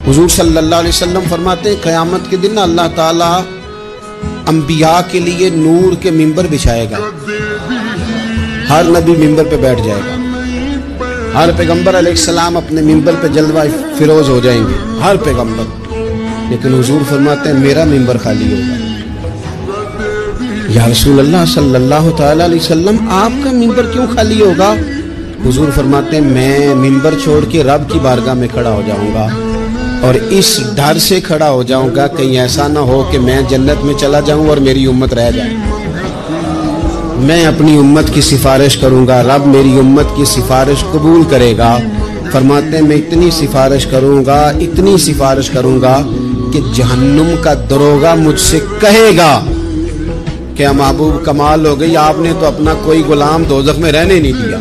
हुजूर सल्लल्लाहु अलैहि वसल्लम फरमाते हैं क़यामत के दिन अल्लाह ताला अंबिया के लिए नूर के मिंबर बिछाएगा। हर नबी मिंबर पे बैठ जाएगा, हर पैगंबर अलैहिस्सलाम अपने मिंबर पे जलवा फिरोज हो जाएंगे, हर पैगंबर। लेकिन हुजूर फरमाते हैं मेरा मिंबर खाली होगा। या रसूल अल्लाह सल्लल्लाहु ताला अलैहि वसल्लम आपका मिंबर क्यों खाली होगा? हुजूर फरमाते हैं मैं मिंबर छोड़ के रब की बारगाह में खड़ा हो जाऊंगा और इस डर से खड़ा हो जाऊंगा कहीं ऐसा ना हो कि मैं जन्नत में चला जाऊं और मेरी उम्मत रह जाए। मैं अपनी उम्मत की सिफारिश करूंगा, रब मेरी उम्मत की सिफारिश कबूल करेगा। फरमाते हैं मैं इतनी सिफारिश करूंगा कि जहन्नुम का दरोगा मुझसे कहेगा कि महबूब कमाल हो गई, आपने तो अपना कोई गुलाम दोज़ख में रहने नहीं दिया।